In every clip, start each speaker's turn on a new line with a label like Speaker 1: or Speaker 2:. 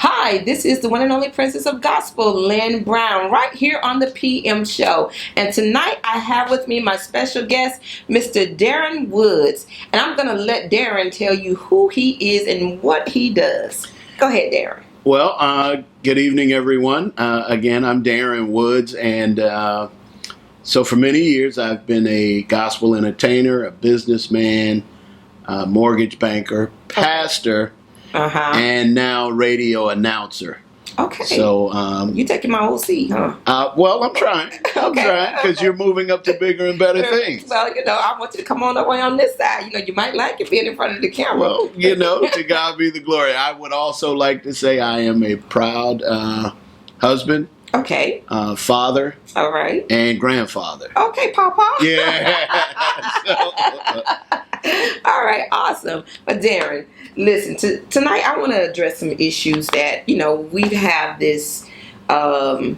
Speaker 1: Hi, this is the one and only Princess of Gospel, Lynn Brown, right here on the PM Show. And tonight I have with me my special guest, Mr. Darren Woods. And I'm going to let Darren tell you who he is and what he does. Go ahead, Darren.
Speaker 2: Well, good evening, everyone. Again, I'm Darren Woods, and so for many years I've been a gospel entertainer, a businessman, a mortgage banker, pastor, and now radio announcer.
Speaker 1: Okay.
Speaker 2: So
Speaker 1: you taking my old seat, huh?
Speaker 2: Well, I'm trying. I'm trying because you're moving up to bigger and better things.
Speaker 1: Well, I want you to come on over on this side. You might like it being in front of the camera.
Speaker 2: Well, to God be the glory. I would also like to say I am a proud husband.
Speaker 1: Okay.
Speaker 2: Father.
Speaker 1: All right.
Speaker 2: And grandfather.
Speaker 1: Okay, Papa.
Speaker 2: Yeah.
Speaker 1: All right, awesome. But Darren, listen, tonight I want to address some issues that, we have this Black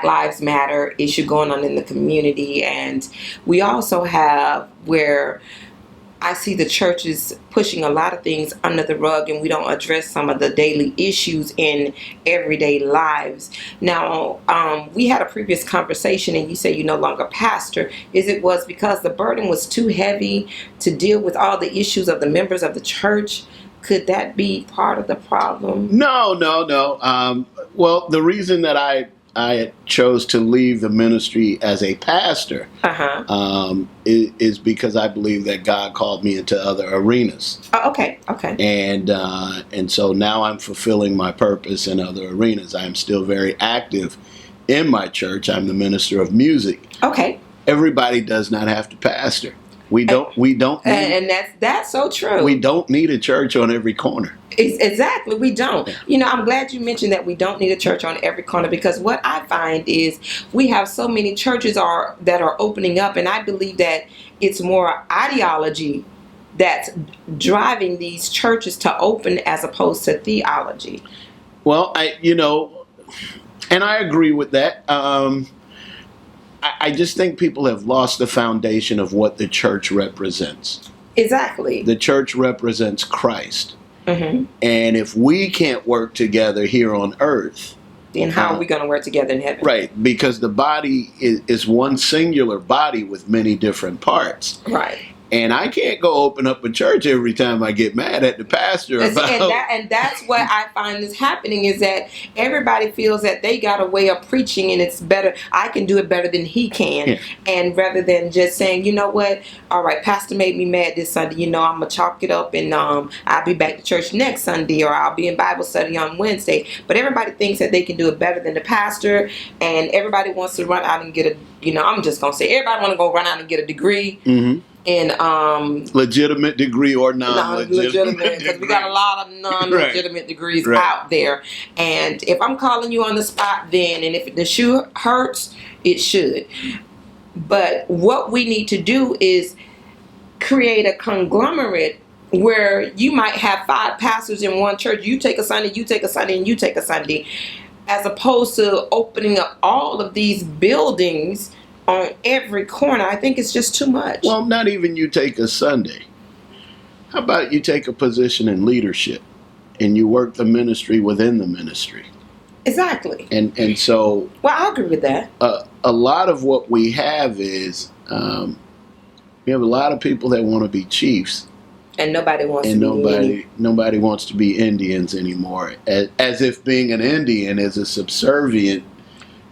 Speaker 1: Lives Matter issue going on in the community. And we also have where I see the churches pushing a lot of things under the rug, and we don't address some of the daily issues in everyday lives. Now, we had a previous conversation, and you say you're no longer pastor. Was because the burden was too heavy to deal with all the issues of the members of the church? Could that be part of the problem?
Speaker 2: No. Well, the reason that I chose to leave the ministry as a pastor is because I believe that God called me into other arenas.
Speaker 1: Oh, okay.
Speaker 2: And so now I'm fulfilling my purpose in other arenas. I'm still very active in my church. I'm the minister of music.
Speaker 1: Okay.
Speaker 2: Everybody does not have to pastor. We don't
Speaker 1: and that's so true.
Speaker 2: We don't need a church on every corner.
Speaker 1: Exactly, we don't. I'm glad you mentioned that we don't need a church on every corner, because what I find is we have so many churches that are opening up, and I believe that it's more ideology that's driving these churches to open as opposed to theology.
Speaker 2: Well, and I agree with that. I just think people have lost the foundation of what the church represents.
Speaker 1: Exactly.
Speaker 2: The church represents Christ.
Speaker 1: Mm-hmm.
Speaker 2: And if we can't work together here on earth,
Speaker 1: then how are we going to work together in heaven?
Speaker 2: Right, because the body is one singular body with many different parts.
Speaker 1: Right.
Speaker 2: And I can't go open up a church every time I get mad at the pastor about...
Speaker 1: And that's what I find is happening, is that everybody feels that they got a way of preaching and it's better. I can do it better than he can.
Speaker 2: Yeah.
Speaker 1: And rather than just saying, you know what, all right, pastor made me mad this Sunday, I'm going to chalk it up and I'll be back to church next Sunday, or I'll be in Bible study on Wednesday. But everybody thinks that they can do it better than the pastor, and everybody wants to run out and get I'm just going to say, everybody want to go run out and get a degree.
Speaker 2: Mm-hmm.
Speaker 1: And
Speaker 2: legitimate degree or non-legitimate,
Speaker 1: because we got a lot of non-legitimate degrees out there. And if I'm calling you on the spot, then, and if the shoe hurts, it should. But what we need to do is create a conglomerate where you might have 5 pastors in one church. You take a Sunday, you take a Sunday, and you take a Sunday, as opposed to opening up all of these buildings on every corner. I think it's just too much.
Speaker 2: Well, not even you take a Sunday. How about you take a position in leadership and you work the ministry within the ministry?
Speaker 1: Exactly.
Speaker 2: And so...
Speaker 1: Well, I agree with that.
Speaker 2: A lot of what we have is we have a lot of people that want to be chiefs.
Speaker 1: And nobody wants
Speaker 2: nobody wants to be Indians anymore. As if being an Indian is a subservient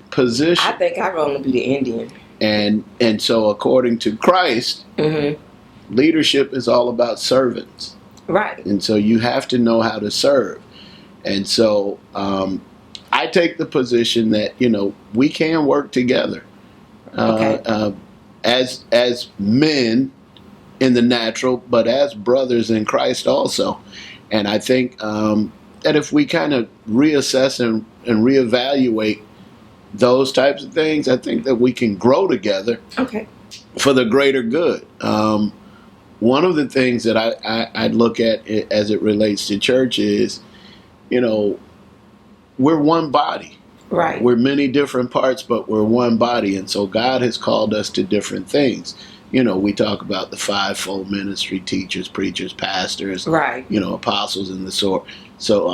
Speaker 2: position.
Speaker 1: I think I want to be the Indian.
Speaker 2: And so according to Christ, leadership is all about servants.
Speaker 1: Right.
Speaker 2: And so you have to know how to serve. And so I take the position that, we can work together as men in the natural, but as brothers in Christ also. And I think that if we kind of reassess and reevaluate those types of things, I think that we can grow together for the greater good. One of the things that I look at as it relates to church is, we're one body.
Speaker 1: Right.
Speaker 2: We're many different parts, but we're one body. And so God has called us to different things. we talk about the fivefold ministry: teachers, preachers, pastors,
Speaker 1: Right.
Speaker 2: apostles, and the sort. So,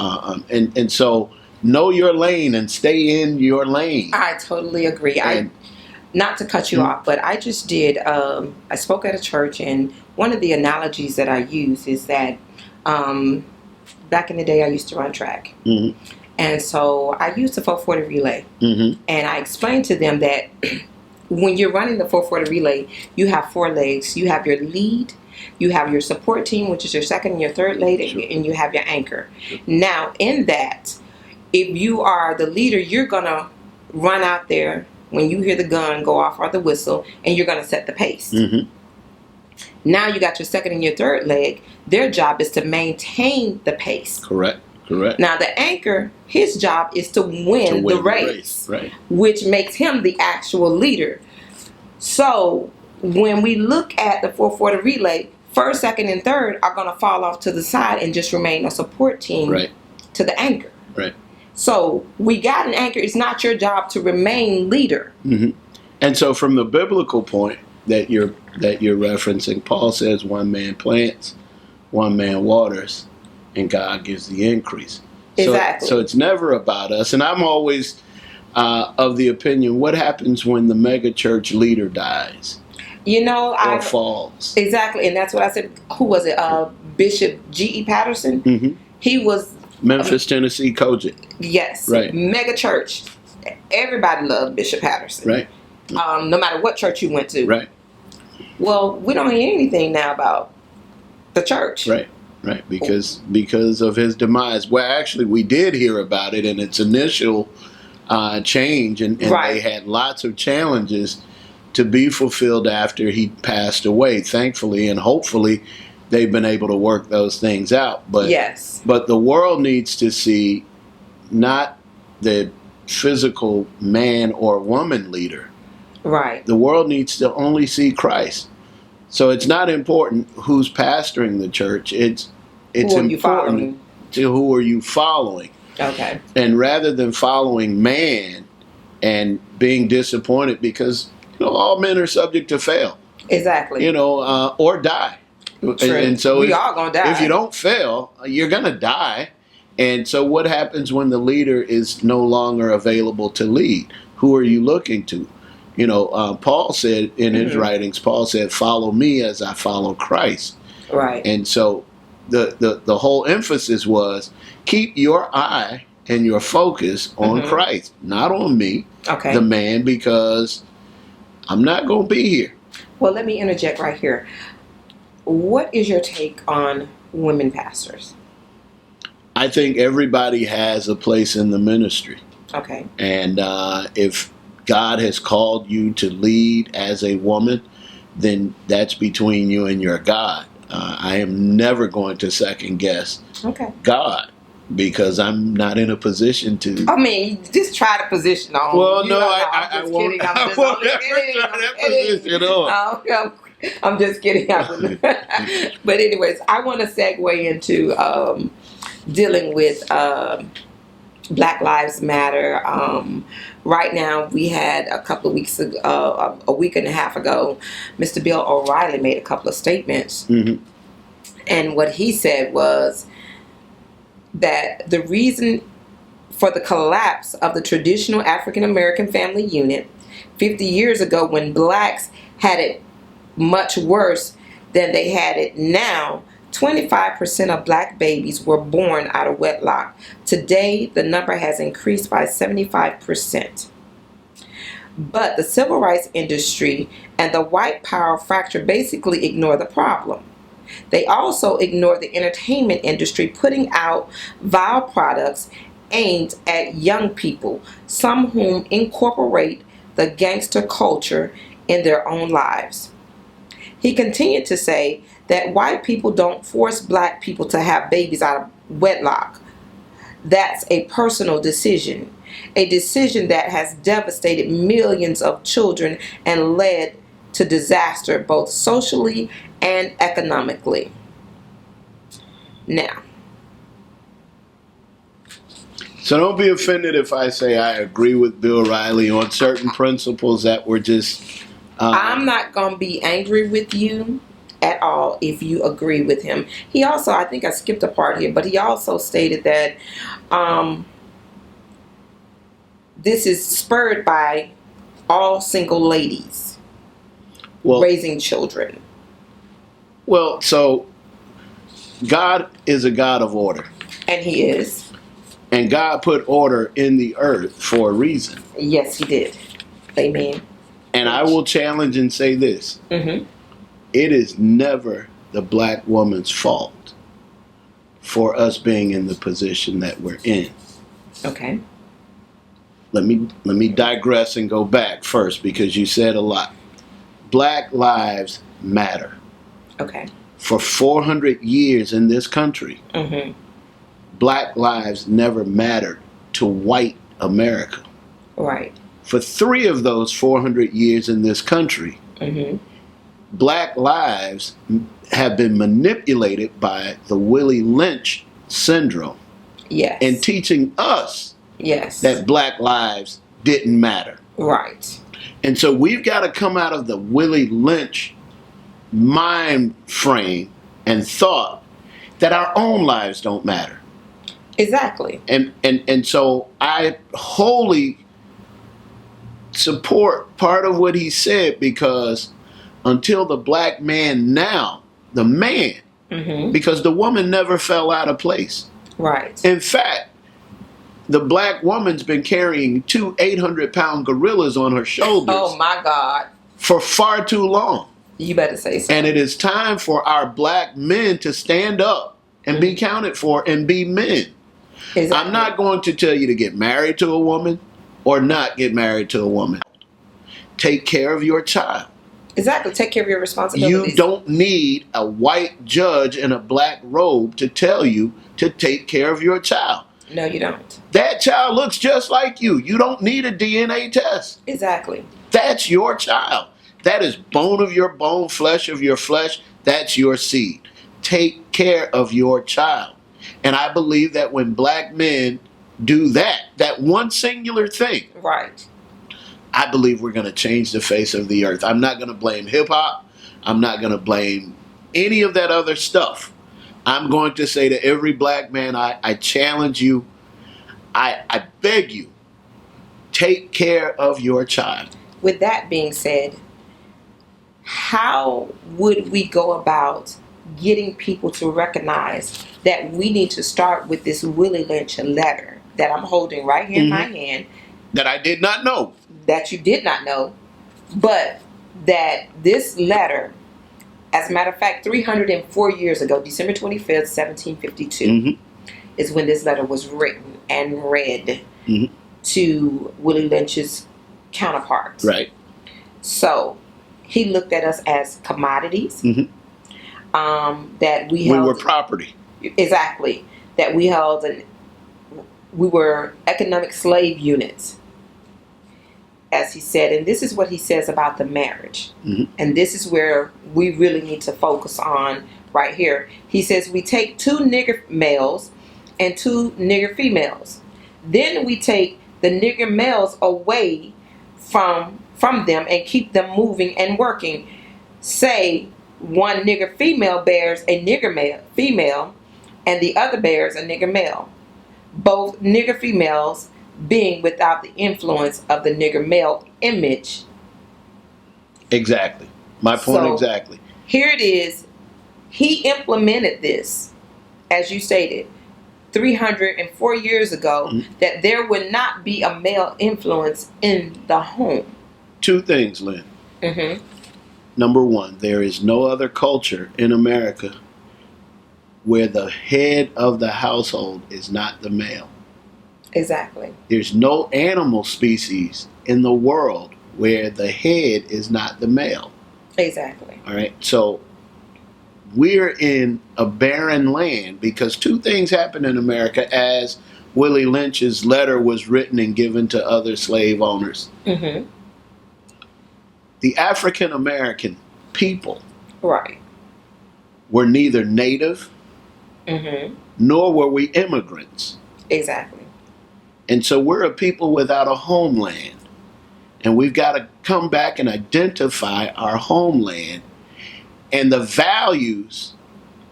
Speaker 2: and so know your lane and stay in your lane.
Speaker 1: I totally agree. Not to cut you off, but I just did. I spoke at a church, and one of the analogies that I use is that back in the day, I used to run track, and so I used the 440 relay, and I explained to them that when you're running the 440 relay, you have 4 legs. You have your lead, you have your support team, which is your second and your third leg, and you have your anchor. Now, in that, if you are the leader, you're gonna run out there when you hear the gun go off or the whistle, and you're gonna set the pace. Now you got your second and your third leg. Their job is to maintain the pace.
Speaker 2: Correct.
Speaker 1: Now the anchor, his job is to win the race,
Speaker 2: right?
Speaker 1: Which makes him the actual leader. So when we look at the 440 relay, first, second, and third are going to fall off to the side and just remain a support team to the anchor.
Speaker 2: Right.
Speaker 1: So we got an anchor. It's not your job to remain leader.
Speaker 2: And so from the biblical point that you're referencing, Paul says one man plants, one man waters, and God gives the increase.
Speaker 1: Exactly.
Speaker 2: So it's never about us. And I'm always of the opinion, what happens when the mega church leader dies? Or falls?
Speaker 1: Exactly. And that's what I said. Who was it? Bishop G.E. Patterson? He was
Speaker 2: Memphis, Tennessee, Kojak.
Speaker 1: Yes.
Speaker 2: Right.
Speaker 1: Mega church. Everybody loved Bishop Patterson.
Speaker 2: Right.
Speaker 1: No matter what church you went to.
Speaker 2: Right.
Speaker 1: Well, we don't hear anything now about the church.
Speaker 2: Right. Because of his demise. Well, actually, we did hear about it in its initial change, and they had lots of challenges to be fulfilled after he passed away. Thankfully and hopefully, they've been able to work those things out. But but the world needs to see not the physical man or woman leader.
Speaker 1: Right.
Speaker 2: The world needs to only see Christ. So it's not important who's pastoring the church. It's important to who are you following.
Speaker 1: Okay.
Speaker 2: And rather than following man and being disappointed because all men are subject to fail.
Speaker 1: Exactly.
Speaker 2: Or die.
Speaker 1: True.
Speaker 2: And so
Speaker 1: we all gonna die.
Speaker 2: If you don't fail, you're gonna die. And so what happens when the leader is no longer available to lead? Who are you looking to? Paul said in his writings, follow me as I follow Christ.
Speaker 1: Right.
Speaker 2: And so the whole emphasis was keep your eye and your focus on Christ, not on me, the man, because I'm not going to be here.
Speaker 1: Well, let me interject right here. What is your take on women pastors?
Speaker 2: I think everybody has a place in the ministry.
Speaker 1: Okay.
Speaker 2: And if God has called you to lead as a woman, then that's between you and your God. I am never going to second guess God because I'm not in a position to.
Speaker 1: I mean, just try to position on.
Speaker 2: Well, no, I won't. I won't ever try that position on.
Speaker 1: I'm just kidding. But anyways, I want to segue into dealing with Black Lives Matter. Right now, we had a couple of weeks ago, a week and a half ago, Mr. Bill O'Reilly made a couple of statements. And what he said was that the reason for the collapse of the traditional African American family unit 50 years ago, when blacks had it much worse than they had it now, 25% of black babies were born out of wedlock. Today, the number has increased by 75%. But the civil rights industry and the white power fracture basically ignore the problem. They also ignore the entertainment industry, putting out vile products aimed at young people, some whom incorporate the gangster culture in their own lives. He continued to say that white people don't force black people to have babies out of wedlock. That's a personal decision, a decision that has devastated millions of children and led to disaster both socially and economically. Now,
Speaker 2: so don't be offended if I say I agree with Bill O'Reilly on certain principles that were just
Speaker 1: I'm not going to be angry with you at all if you agree with him. He also, I think I skipped a part here, but he also stated that this is spurred by all single ladies raising children.
Speaker 2: Well, so God is a God of order.
Speaker 1: And he is.
Speaker 2: And God put order in the earth for a reason.
Speaker 1: Yes, he did. Amen.
Speaker 2: And I will challenge and say this.
Speaker 1: Mm-hmm.
Speaker 2: It is never the black woman's fault for us being in the position that we're in.
Speaker 1: Okay.
Speaker 2: Let me digress and go back first, because you said a lot. Black lives matter.
Speaker 1: Okay.
Speaker 2: For 400 years in this country,
Speaker 1: mm-hmm.
Speaker 2: black lives never mattered to white America.
Speaker 1: Right.
Speaker 2: For 3 of those 400 years in this country,
Speaker 1: mm-hmm.
Speaker 2: black lives have been manipulated by the Willie Lynch syndrome.
Speaker 1: Yes.
Speaker 2: And teaching us
Speaker 1: yes.
Speaker 2: that black lives didn't matter.
Speaker 1: Right.
Speaker 2: And so we've got to come out of the Willie Lynch mind frame and thought that our own lives don't matter.
Speaker 1: Exactly.
Speaker 2: And so I wholly support part of what he said, because until the black man now, the man,
Speaker 1: mm-hmm.
Speaker 2: because the woman never fell out of place.
Speaker 1: Right.
Speaker 2: In fact, the black woman's been carrying 2 800-pound gorillas on her shoulders.
Speaker 1: Oh my God.
Speaker 2: For far too long.
Speaker 1: You better say so.
Speaker 2: And it is time for our black men to stand up and mm-hmm. be counted for and be men. Exactly. I'm not going to tell you to get married to a woman or not get married to a woman. Take care of your child.
Speaker 1: Exactly. Take care of your responsibilities.
Speaker 2: You don't need a white judge in a black robe to tell you to take care of your child.
Speaker 1: No, you don't.
Speaker 2: That child looks just like you. You don't need a DNA test.
Speaker 1: Exactly.
Speaker 2: That's your child. That is bone of your bone, flesh of your flesh. That's your seed. Take care of your child. And I believe that when black men do that one singular thing,
Speaker 1: right,
Speaker 2: I believe we're going to change the face of the earth. I'm not going to blame hip-hop. I'm not going to blame any of that other stuff. I'm going to say to every black man, I challenge you, I beg you, take care of your child.
Speaker 1: With that being said, how would we go about getting people to recognize that we need to start with this Willie Lynch letter that I'm holding right here in my hand?
Speaker 2: That I did not know.
Speaker 1: That you did not know. But that this letter, as a matter of fact, 304 years ago, December 25th, 1752, is when this letter was written and read to Willie Lynch's counterparts.
Speaker 2: Right.
Speaker 1: So he looked at us as commodities. That we held.
Speaker 2: We were property.
Speaker 1: Exactly. That we held, we were economic slave units, as he said. And this is what he says about the marriage. And this is where we really need to focus on right here. He says we take 2 nigger males and 2 nigger females. Then we take the nigger males away from them and keep them moving and working. Say one nigger female bears a nigger male female, and the other bears a nigger male. Both nigger females being without the influence of the nigger male image.
Speaker 2: Exactly. My point exactly.
Speaker 1: Here it is. He implemented this, as you stated, 304 years ago, that there would not be a male influence in the home. 2
Speaker 2: things, Lynn. Number 1, there is no other culture in America where the head of the household is not the male.
Speaker 1: Exactly.
Speaker 2: There's no animal species in the world where the head is not the male.
Speaker 1: Exactly.
Speaker 2: All right. So we're in a barren land because 2 things happened in America as Willie Lynch's letter was written and given to other slave owners. The African American people were neither native nor were we immigrants.
Speaker 1: Exactly.
Speaker 2: And so we're a people without a homeland. And we've got to come back and identify our homeland and the values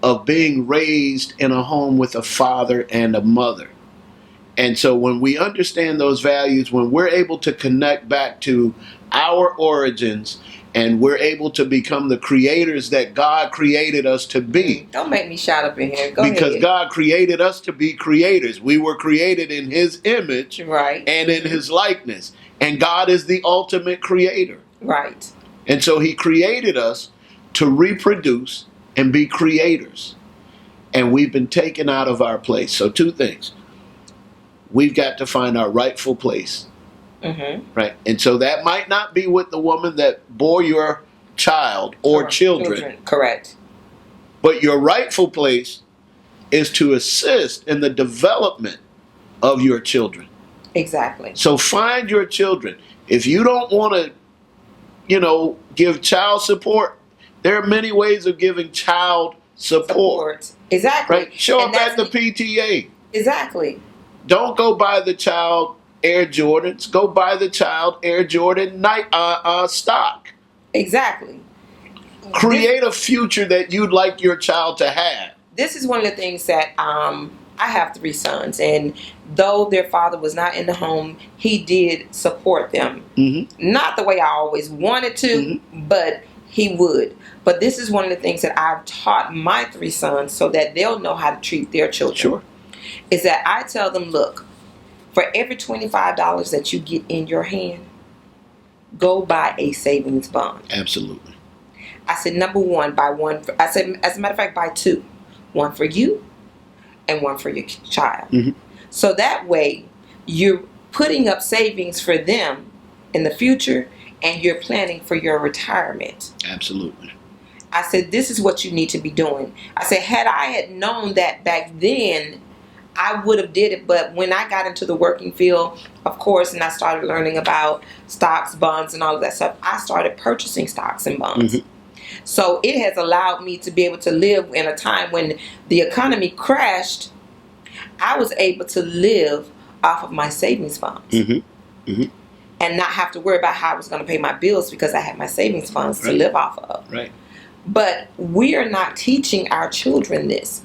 Speaker 2: of being raised in a home with a father and a mother. And so when we understand those values, when we're able to connect back to our origins and we're able to become the creators that God created us to be.
Speaker 1: Don't make me shout up in here. Go
Speaker 2: because
Speaker 1: ahead.
Speaker 2: God created us to be creators. We were created in his image
Speaker 1: Right.
Speaker 2: and in his likeness. And God is the ultimate creator.
Speaker 1: Right.
Speaker 2: And so he created us to reproduce and be creators. And we've been taken out of our place. So two things. We've got to find our rightful place. Right. And so that might not be with the woman that bore your child or children.
Speaker 1: Correct.
Speaker 2: But your rightful place is to assist in the development of your children.
Speaker 1: Exactly.
Speaker 2: So find your children. If you don't want to, give child support, there are many ways of giving child support.
Speaker 1: Exactly.
Speaker 2: Right? Show up at the PTA.
Speaker 1: Exactly.
Speaker 2: Don't go buy the child Air Jordans. Go buy the child Air Jordan stock.
Speaker 1: Exactly.
Speaker 2: Create a future that you'd like your child to have.
Speaker 1: This is one of the things that I have 3 sons, and though their father was not in the home, he did support them. Not the way I always wanted to, but he would. But this is one of the things that I've taught my 3 sons so that they'll know how to treat their children.
Speaker 2: Sure.
Speaker 1: Is that I tell them, look, for every $25 that you get in your hand, go buy a savings bond.
Speaker 2: Absolutely.
Speaker 1: I said, number one, buy one. I said, as a matter of fact, buy 2. One for you and one for your child. So that way, you're putting up savings for them in the future and you're planning for your retirement.
Speaker 2: Absolutely.
Speaker 1: I said, this is what you need to be doing. I said, had I had known that back then, I would have did it. But when I got into the working field, of course, and I started learning about stocks, bonds, and all of that stuff, I started purchasing stocks and bonds. So it has allowed me to be able to live in a time when the economy crashed. I was able to live off of my savings funds and not have to worry about how I was going to pay my bills because I had my savings funds to live off of.
Speaker 2: Right.
Speaker 1: But we are not teaching our children this.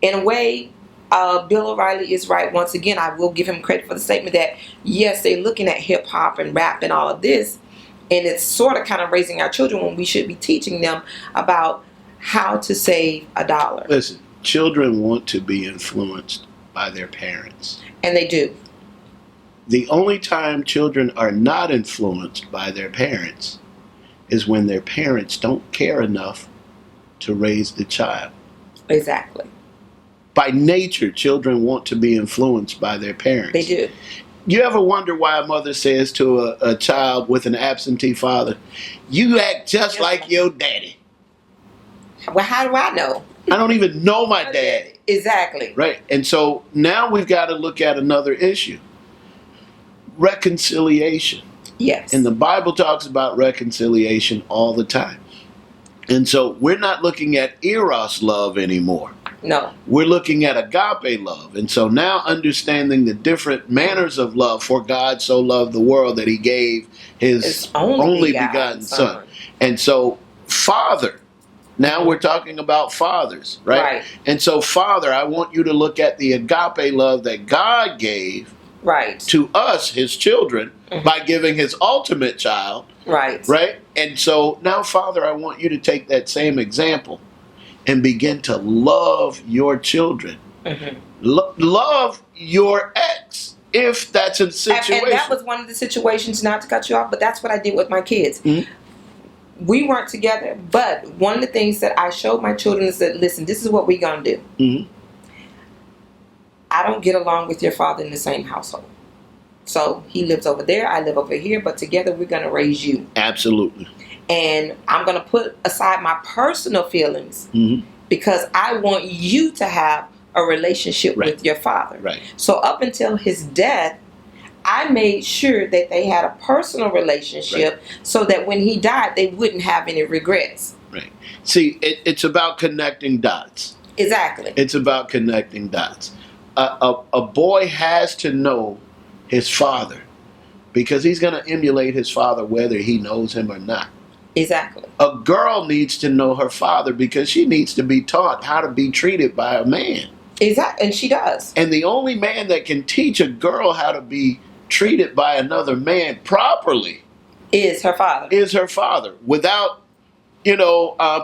Speaker 1: In a way, Bill O'Reilly is right. Once again, I will give him credit for the statement that, yes, they're looking at hip hop and rap and all of this. And it's sort of kind of raising our children when we should be teaching them about how to save $1.
Speaker 2: Listen, children want to be influenced by their parents.
Speaker 1: And they do.
Speaker 2: The only time children are not influenced by their parents is when their parents don't care enough to raise the child.
Speaker 1: Exactly.
Speaker 2: By nature, children want to be influenced by their parents.
Speaker 1: They do.
Speaker 2: You ever wonder why a mother says to a child with an absentee father, you act just like your daddy?
Speaker 1: Well, how do I know?
Speaker 2: I don't even know my daddy.
Speaker 1: Exactly.
Speaker 2: Right. And so now we've got to look at another issue. Reconciliation.
Speaker 1: Yes.
Speaker 2: And the Bible talks about reconciliation all the time. And so we're not looking at eros love anymore.
Speaker 1: No.
Speaker 2: We're looking at agape love. And so now understanding the different manners of love, for God so loved the world that he gave his only begotten son. And so father, now we're talking about fathers, right? And so father, I want you to look at the agape love that God gave to us, his children, by giving his ultimate child. Right? And so now, Father, I want you to take that same example and begin to love your children. Love your ex, if that's a situation.
Speaker 1: And that was one of the situations, not to cut you off, but that's what I did with my kids. We weren't together, but one of the things that I showed my children is that, listen, this is what we're going to do. I don't get along with your father in the same household. So he lives over there, I live over here, but together we're going to raise you.
Speaker 2: Absolutely.
Speaker 1: And I'm going to put aside my personal feelings because I want you to have a relationship with your father. So up until his death, I made sure that they had a personal relationship so that when he died, they wouldn't have any regrets.
Speaker 2: See, it's about connecting dots.
Speaker 1: Exactly.
Speaker 2: It's about connecting dots. A boy has to know his father because he's going to emulate his father whether he knows him or not.
Speaker 1: Exactly.
Speaker 2: A girl needs to know her father because she needs to be taught how to be treated by a man.
Speaker 1: Exactly, and she does.
Speaker 2: And the only man that can teach a girl how to be treated by another man properly
Speaker 1: is her father.
Speaker 2: Is her father, without,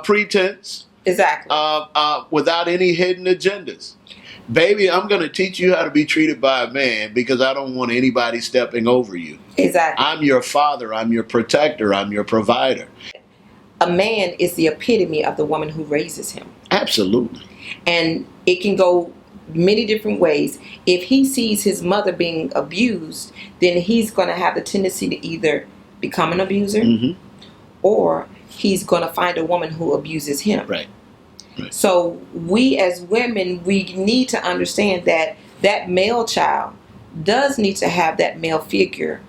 Speaker 2: pretense.
Speaker 1: Exactly.
Speaker 2: Without any hidden agendas. Baby, I'm going to teach you how to be treated by a man because I don't want anybody stepping over you.
Speaker 1: Exactly.
Speaker 2: I'm your father. I'm your protector. I'm your provider.
Speaker 1: A man is the epitome of the woman who raises him.
Speaker 2: Absolutely.
Speaker 1: And it can go many different ways. If he sees his mother being abused, then he's going to have the tendency to either become an abuser, or he's going to find a woman who abuses him.
Speaker 2: Right.
Speaker 1: So we as women, we need to understand that that male child does need to have that male figure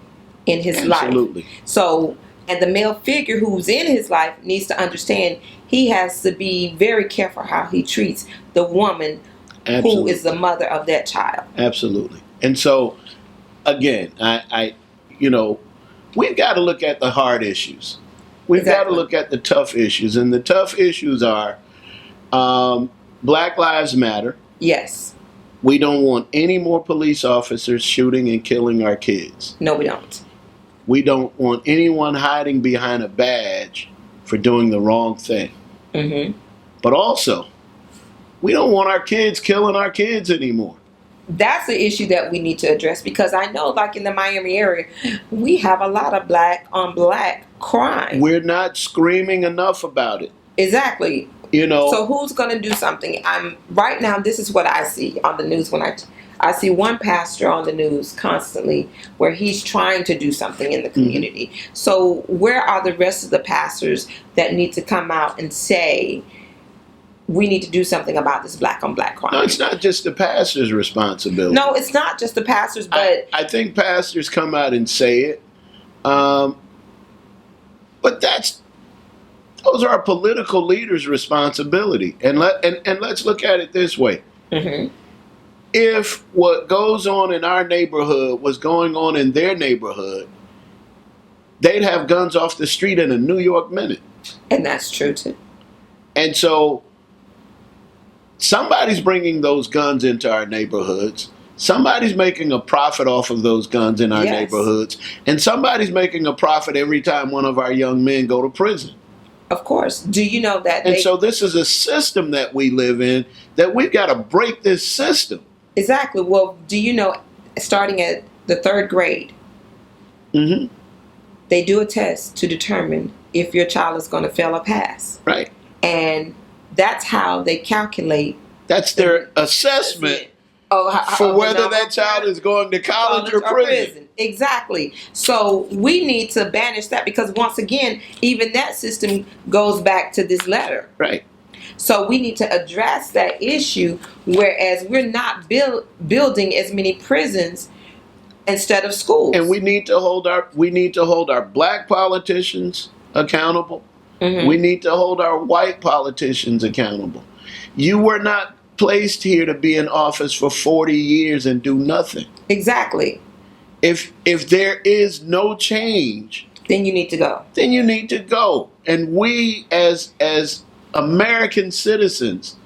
Speaker 1: in his
Speaker 2: Absolutely.
Speaker 1: life. So, and the male figure who's in his life needs to understand he has to be very careful how he treats the woman who is the mother of that child.
Speaker 2: Absolutely. And so, again, we've got to look at the hard issues. We've got to look at the tough issues. And the tough issues are Black Lives Matter.
Speaker 1: Yes.
Speaker 2: We don't want any more police officers shooting and killing our kids.
Speaker 1: No, we don't.
Speaker 2: We don't want anyone hiding behind a badge for doing the wrong thing. But also, we don't want our kids killing our kids anymore.
Speaker 1: That's the issue that we need to address, because I know, like in the Miami area, we have a lot of black on black crime.
Speaker 2: We're not screaming enough about it.
Speaker 1: Exactly. So who's going to do something? Right now, this is what I see on the news when I see one pastor on the news constantly where he's trying to do something in the community. So where are the rest of the pastors that need to come out and say, we need to do something about this black on black crime?
Speaker 2: No, it's not just the pastor's responsibility.
Speaker 1: No, it's not just the pastors, but
Speaker 2: I think pastors come out and say it. But those are political leaders' responsibility. And let's look at it this way. If what goes on in our neighborhood was going on in their neighborhood, they'd have guns off the street in a New York minute.
Speaker 1: And that's true too.
Speaker 2: And so somebody's bringing those guns into our neighborhoods. Somebody's making a profit off of those guns in our neighborhoods. And somebody's making a profit every time one of our young men go to prison.
Speaker 1: Of course. Do you know that?
Speaker 2: And so this is a system that we live in, that we've got to break this system.
Speaker 1: Exactly. Well, do you know, starting at the 3rd grade, they do a test to determine if your child is going to fail or pass.
Speaker 2: Right.
Speaker 1: And that's how they calculate.
Speaker 2: That's their assessment for whether that child is going to college or prison.
Speaker 1: Exactly. So we need to banish that, because once again, even that system goes back to this letter.
Speaker 2: Right.
Speaker 1: So we need to address that issue, whereas we're not building as many prisons instead of schools.
Speaker 2: And we need to hold our black politicians accountable. We need to hold our white politicians accountable. You were not placed here to be in office for 40 years and do nothing.
Speaker 1: Exactly.
Speaker 2: If there is no change,
Speaker 1: then you need to go.
Speaker 2: Then you need to go. And we as American citizens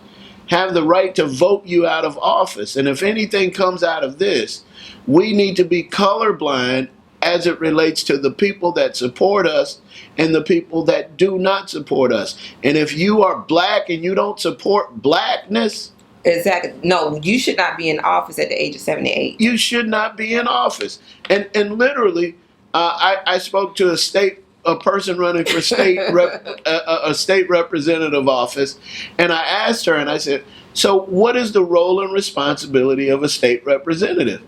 Speaker 2: have the right to vote you out of office. And if anything comes out of this, we need to be colorblind as it relates to the people that support us and the people that do not support us. And if you are black and you don't support blackness,
Speaker 1: exactly. No, you should not be in office at the age of 78.
Speaker 2: You should not be in office. And literally, I spoke to a person running for a state representative office, and I asked her, and I said, so what is the role and responsibility of a state representative?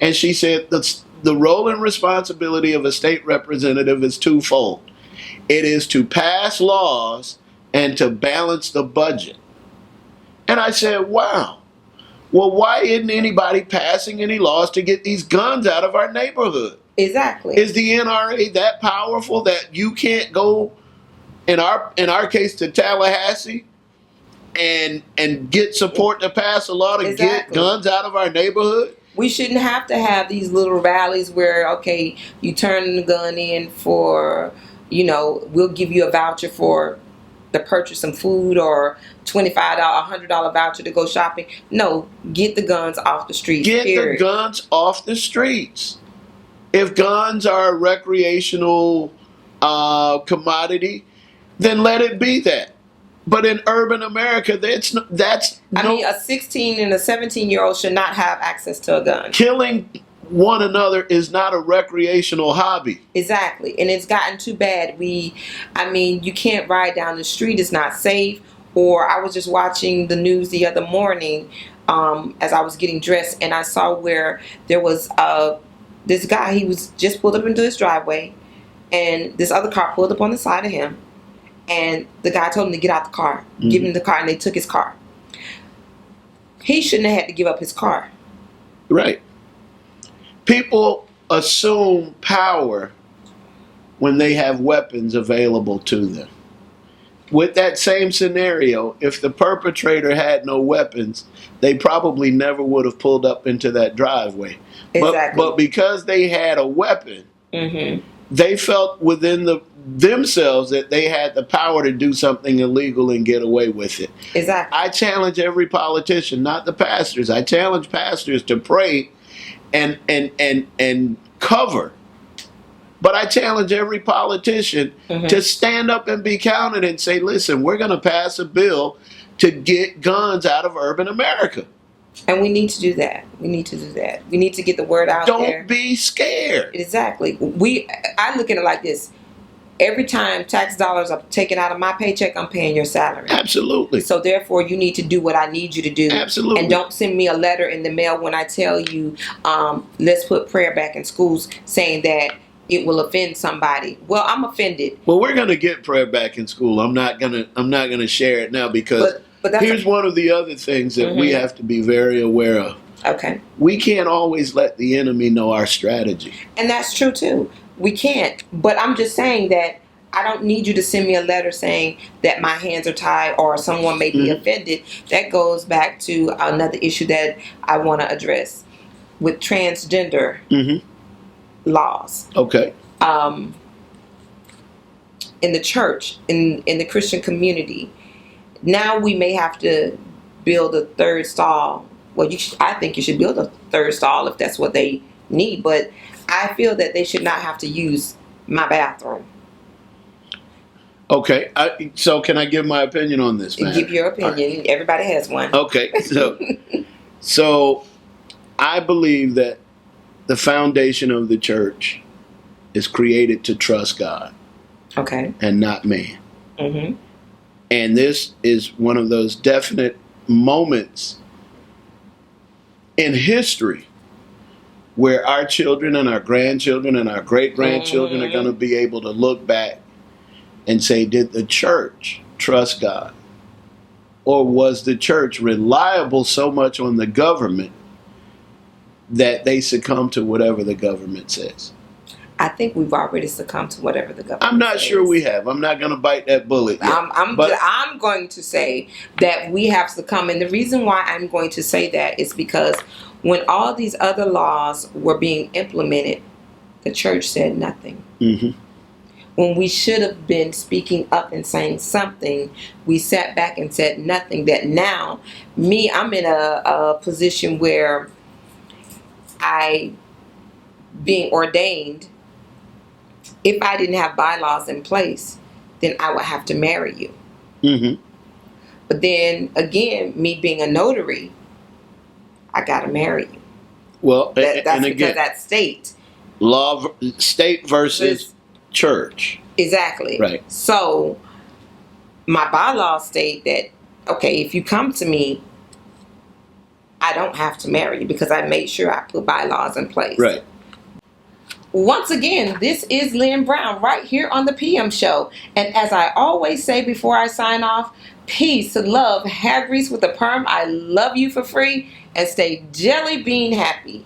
Speaker 2: And she said, the role and responsibility of a state representative is twofold. It is to pass laws and to balance the budget. And I said, wow. Well, why isn't anybody passing any laws to get these guns out of our neighborhood?
Speaker 1: Exactly.
Speaker 2: Is the NRA that powerful that you can't go, in our case, to Tallahassee and get support to pass a law to get guns out of our neighborhood?
Speaker 1: We shouldn't have to have these little rallies where, okay, you turn the gun in for, we'll give you a voucher to purchase some food, or $25, $100 voucher to go shopping. No, get the guns off the streets.
Speaker 2: Get
Speaker 1: period.
Speaker 2: the guns off the streets. If guns are a recreational commodity, then let it be that. But in urban America,
Speaker 1: a 16 and a 17-year-old should not have access to a gun.
Speaker 2: Killing one another is not a recreational hobby.
Speaker 1: Exactly. And it's gotten too bad. You can't ride down the street. It's not safe. Or I was just watching the news the other morning as I was getting dressed, and I saw where there was this guy. He was just pulled up into his driveway, and this other car pulled up on the side of him. And the guy told him to get out the car, give him the car, and they took his car. He shouldn't have had to give up his car.
Speaker 2: Right. People assume power when they have weapons available to them. With that same scenario, if the perpetrator had no weapons, they probably never would have pulled up into that driveway.
Speaker 1: Exactly.
Speaker 2: But because they had a weapon, they felt within themselves that they had the power to do something illegal and get away with it.
Speaker 1: Exactly.
Speaker 2: I challenge every politician, not the pastors. I challenge pastors to pray and cover. But I challenge every politician to stand up and be counted and say, listen, we're going to pass a bill to get guns out of urban America.
Speaker 1: And we need to do that. We need to get the word out there.
Speaker 2: Don't be scared.
Speaker 1: Exactly. I look at it like this. Every time tax dollars are taken out of my paycheck, I'm paying your salary.
Speaker 2: Absolutely.
Speaker 1: So therefore, you need to do what I need you to do.
Speaker 2: Absolutely.
Speaker 1: And don't send me a letter in the mail when I tell you, let's put prayer back in schools, saying that it will offend somebody. Well, I'm offended.
Speaker 2: Well, we're going to get prayer back in school. I'm not gonna share it now because here's one of the other things that we have to be very aware of.
Speaker 1: Okay.
Speaker 2: We can't always let the enemy know our strategy.
Speaker 1: And that's true too. We can't. But I'm just saying that I don't need you to send me a letter saying that my hands are tied or someone may be offended. That goes back to another issue that I want to address with transgender laws.
Speaker 2: Okay.
Speaker 1: In the church, in the Christian community, now we may have to build a third stall. Well, I think you should build a third stall if that's what they need, but I feel that they should not have to use my bathroom.
Speaker 2: Okay, so can I give my opinion on this, man?
Speaker 1: Give your opinion. Right. Everybody has one.
Speaker 2: Okay, so I believe that the foundation of the church is created to trust God.
Speaker 1: Okay.
Speaker 2: And not man. And this is one of those definite moments in history where our children and our grandchildren and our great-grandchildren are going to be able to look back and say, did the church trust God? Or was the church reliable so much on the government that they succumb to whatever the government says?
Speaker 1: I think we've already succumbed to whatever the government
Speaker 2: I'm not
Speaker 1: says.
Speaker 2: sure we have. I'm not going to bite that bullet yet.
Speaker 1: I'm going to say that we have succumbed. And the reason why I'm going to say that is because when all these other laws were being implemented, the church said nothing. When we should have been speaking up and saying something, we sat back and said nothing. That now, I'm in a position where being ordained, if I didn't have bylaws in place, then I would have to marry you. But then again, me being a notary, I got to marry you.
Speaker 2: Well,
Speaker 1: that's
Speaker 2: and
Speaker 1: because
Speaker 2: again,
Speaker 1: that's state.
Speaker 2: State versus church.
Speaker 1: Exactly.
Speaker 2: Right.
Speaker 1: So my bylaws state that, okay, if you come to me, I don't have to marry you because I made sure I put bylaws in place.
Speaker 2: Right.
Speaker 1: Once again, this is Lynn Brown right here on the PM Show. And as I always say before I sign off, peace, love, hair grease with a perm. I love you for free and stay jelly bean happy.